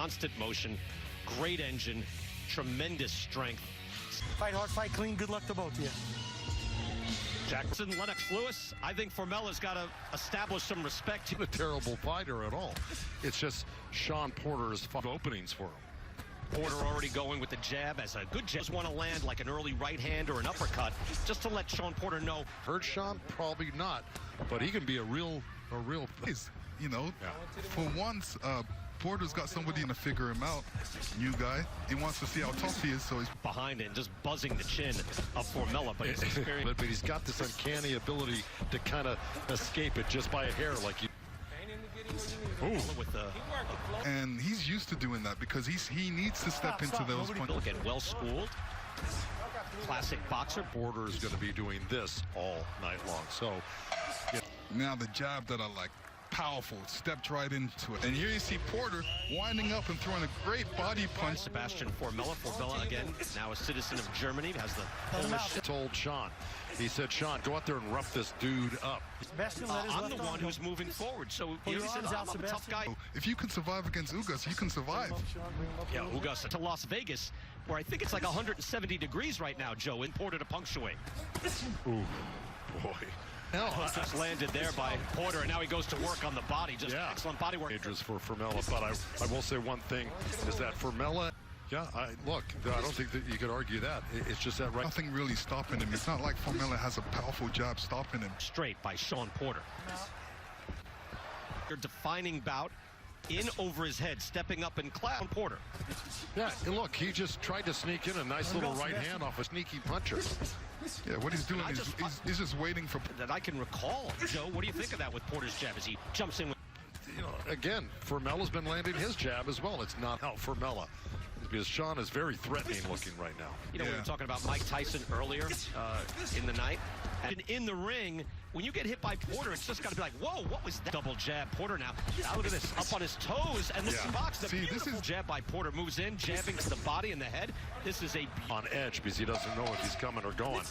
constant motion, great engine, tremendous strength. Fight hard, fight clean. Good luck to both of you. Jackson, Lennox Lewis, I think Formella's got to establish some respect. He's a terrible fighter at all. It's just Shawn Porter has five openings for him. Porter already going with the jab as a good jab. Just want to land like an early right hand or an uppercut, just to let Shawn Porter know. Hurt Shawn? Probably not, but he can be a real. You know, for once, Porter's got somebody to figure him out. New guy. He wants to see how tough he is, so he's Behind it and just buzzing the chin of Formella, but he's experienced. But he's got this uncanny ability to kind of escape it just by a hair, like you. With the and he's used to doing that because he needs to step into those punches. look at well-schooled, classic boxer. Porter is going to be doing this all night long. So Now the jab that I like, powerful, stepped right into it. And here you see Porter winding up and throwing a great body punch. Sebastian Formella. Formella again, now a citizen of Germany, has the Polish. told Shawn, he said, Shawn, go out there and rough this dude up. Sebastian, I'm the one who's moving forward, so he said, I'm a tough guy. If you can survive against Ugas, you can survive. Yeah, Ugas to Las Vegas, where I think it's like 170 degrees right now, Joe, in Porter to punctuate. Ooh, boy. No, just landed there by Porter, and now he goes to work on the body. Just excellent body work. Dangerous for Formella, but I will say one thing, is that Formella, look, I don't think that you could argue that. It's just that right. Nothing really stopping him. It's not like Formella has a powerful jab stopping him. Straight by Shawn Porter. Your defining bout, in over his head, stepping up and clap on Porter. Yeah, and look, he just tried to sneak in a nice little right hand off a sneaky puncher. Yeah, what he's doing is he's just waiting for... That I can recall. Joe, what do you think of that with Porter's jab as he jumps in with... You know, again, Formella's been landing his jab as well. It's not out Formella, because Shawn is very threatening looking right now. You know, we were talking about Mike Tyson earlier in the night. And in the ring, when you get hit by Porter, it's just got to be like, whoa, what was that? Double jab, Porter now look at this, up on his toes, and this box, the beautiful jab by Porter moves in, jabbing to the body and the head. This is on edge because he doesn't know if he's coming or going.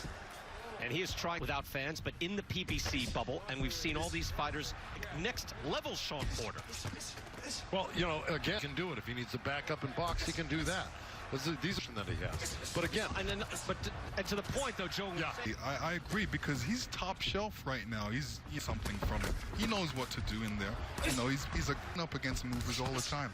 And he is trying without fans, but in the PBC bubble, and we've seen all these fighters next level Shawn Porter. Well, you know, again, he can do it. If he needs to back up and box, he can do that. These are that he has. But again, and to the point though, Joe. Yeah, I agree, because he's top shelf right now. He's something from it. He knows what to do in there. You know, he's up against movers all the time.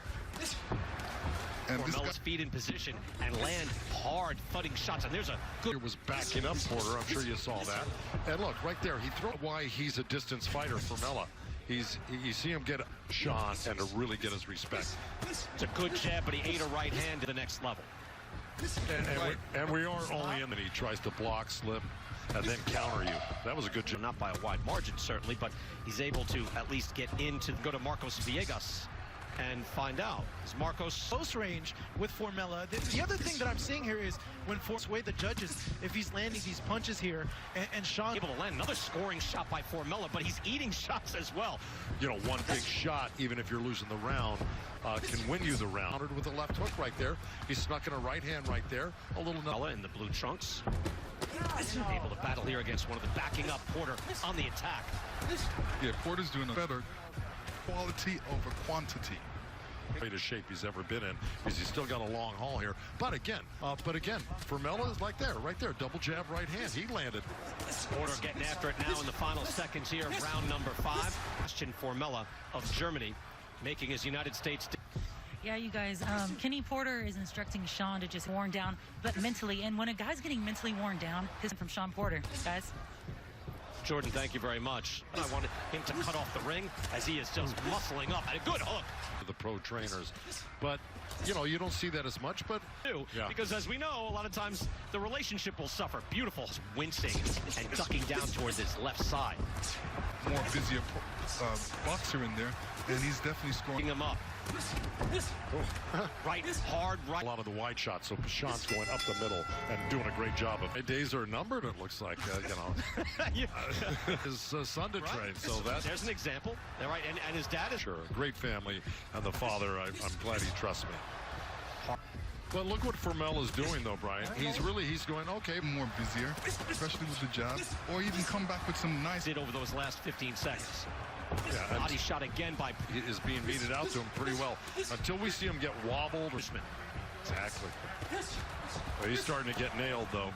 And Formella's feet in position and land hard thudding shots, and there's a good... He was backing up Porter. I'm sure you saw that. And look, right there, he threw why he's a distance fighter, Formella. You see him get Shawn and to really get his respect. It's a good jab, but he ate a right hand to the next level. And we are only in that he tries to block, slip, and then counter you. That was a good job. Not by a wide margin, certainly, but he's able to at least get go to Marcos Villegas and find out. Is Marcos close range with Formella? The other thing that I'm seeing here is when sway the judges, if he's landing these punches here, and Shawn able to land another scoring shot by Formella, but he's eating shots as well. You know, one big shot, even if you're losing the round, can win you the round. Countered with a left hook right there. He snuck in a right hand right there. A little Formella in the blue trunks. Able to battle here against one of the backing up Porter on the attack. Yeah, Porter's doing a better quality over quantity. Greatest shape he's ever been in, because he's still got a long haul here. But again, Formella is like there, right there, double jab, right hand. He landed. Porter getting after it now in the final seconds here of round number 5. Sebastian Formella of Germany making his United States. Yeah, you guys, Kenny Porter is instructing Shawn to just worn down, but mentally. And when a guy's getting mentally worn down, this is from Shawn Porter, guys. Jordan, thank you very much. And I wanted him to cut off the ring as he is just muscling up. And a good hook. The pro trainers. But, you know, you don't see that as much, but... Because as we know, a lot of times the relationship will suffer. Beautiful. Wincing and ducking down towards his left side. More busier boxer in there, and he's definitely scoring him up. Right, hard, right. A lot of the wide shots, so Shawn's going up the middle and doing a great job of it. Days are numbered, it looks like, you know. His son to train, so that's... There's an example. All right, and his dad is... Sure, great family, and the father, I'm glad he trusts me. But look what Formella's doing, though, Brian. He's going, okay. More busier, especially with the jab, or even come back with some nice... Did over those last 15 seconds. Yeah, Body shot again by... he is being meted out to him pretty well. Until we see him get wobbled. Exactly. Well, he's starting to get nailed, though.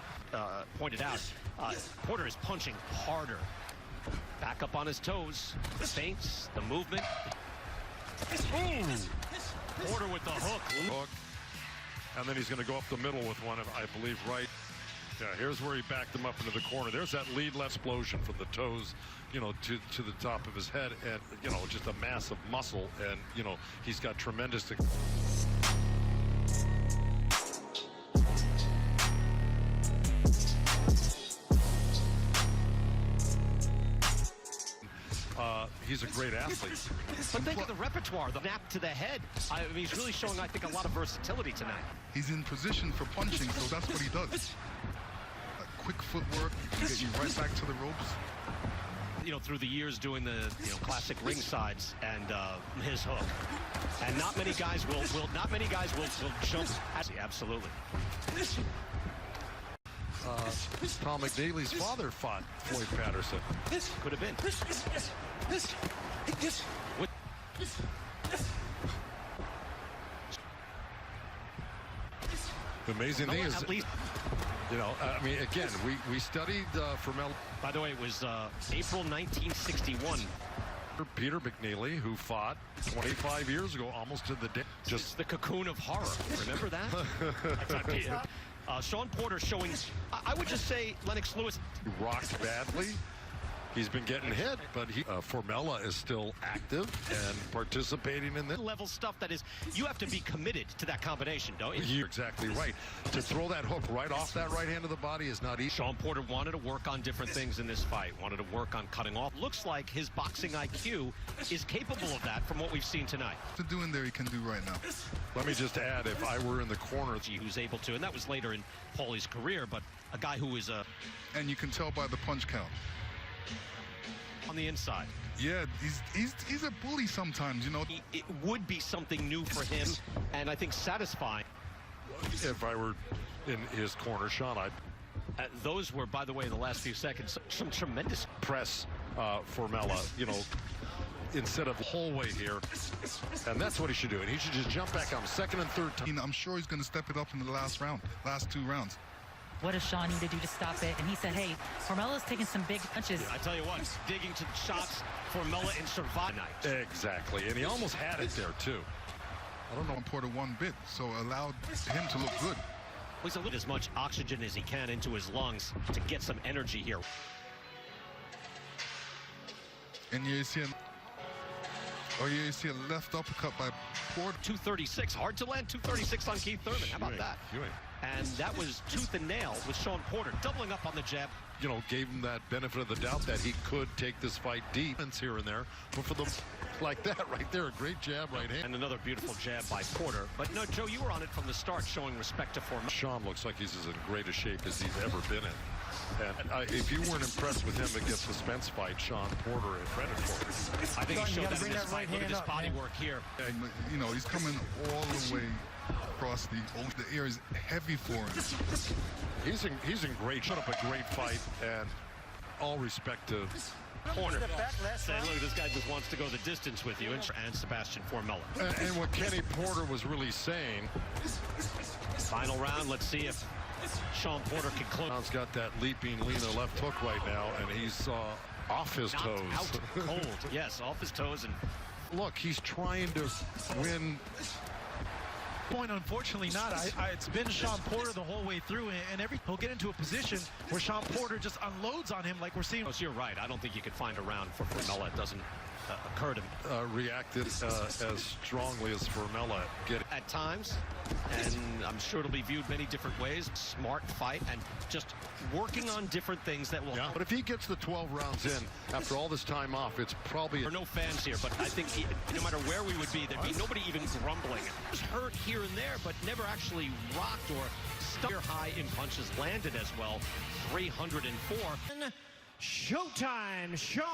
Pointed out, Porter is punching harder. Back up on his toes. The feints, the movement. Ooh. Porter with the hook. And then he's going to go up the middle with one, I believe, right. Yeah, here's where he backed him up into the corner. There's that lead left explosion from the toes, you know, to the top of his head. And, you know, just a massive muscle. And, you know, he's got tremendous... he's a great athlete. But think of the repertoire, the nap to the head. I mean, he's really showing, I think, a lot of versatility tonight. He's in position for punching, so that's what he does. Quick footwork to get you right back to the ropes. You know, through the years doing the classic ring sides and his hook, and not many guys will jump. Absolutely. Tom McNeely's father fought Floyd Patterson. Could have been. The amazing thing is, at least, you know, I mean, again, we studied Formella. By the way, it was April 1961. Peter McNeely, who fought 25 years ago, almost to the day. Just the cocoon of horror. Remember that? Shawn Porter showing, I would just say, Lennox Lewis. He rocked badly. He's been getting hit, but Formella is still active and participating in this level stuff that is, you have to be committed to that combination, don't you? You're exactly right. To throw that hook right off that right hand of the body is not easy. Shawn Porter wanted to work on different things in this fight, wanted to work on cutting off. Looks like his boxing IQ is capable of that from what we've seen tonight. To do in there, he can do right now. Let me just add, if I were in the corner, who's able to, and that was later in Paulie's career, but a guy who is and you can tell by the punch count. On the inside. Yeah, he's a bully sometimes, you know. It would be something new for him, and I think satisfying. If I were in his corner, Shawn, those were, by the way, the last few seconds, some tremendous press Formella, you know, instead of the whole way here. And that's what he should do. And he should just jump back on second and third time. I'm sure he's going to step it up in the last two rounds. What does Shawn need to do to stop it? And he said, hey, Formella's taking some big punches. I tell you what, digging to shots, Formella in survive night. Exactly, and he almost had it there, too. I don't know Porter one bit, so allowed him to look good. He's allowed as much oxygen as he can into his lungs to get some energy here. And you see you see a left uppercut by Porter. 236, hard to land 236 on Keith Thurman. How about that? And that was tooth and nail with Shawn Porter doubling up on the jab. You know, gave him that benefit of the doubt that he could take this fight deep here and there. But for them like that right there, a great jab right hand. And another beautiful jab by Porter. But no, Joe, you were on it from the start, showing respect to Formella. Shawn looks like he's as in great a shape as he's ever been in. And if you weren't impressed with him against the Spence fight, Shawn Porter and credit for it. I think he showed that in this fight. Look at this body work here. And, you know, he's coming all the way across the air is heavy for him. He's in great, shut up a great fight, and all respect to Corner. Say, look, this guy just wants to go the distance with you, and Sebastian Formella. And what Kenny Porter was really saying. Final round, let's see if Shawn Porter can close. Shawn's got that leaping Lena left hook right now, and he's off his toes. Out cold, yes, off his toes. And look, he's trying to win. Unfortunately not. It's been Shawn Porter the whole way through, and he'll get into a position where Shawn Porter just unloads on him like we're seeing. Oh, so you're right. I don't think you could find a round for Formella. It doesn't occur to me. Reacted as strongly as Formella did. At times, and I'm sure it'll be viewed many different ways. Smart fight and just working on different things that will. Yeah, but if he gets the 12 rounds in after all this time off, it's probably. There are no fans here, but I think no matter where we would be, there'd be nobody even grumbling. It was hurt here and there, but never actually rocked or stuck high in punches landed as well. 304. Showtime, Shawn.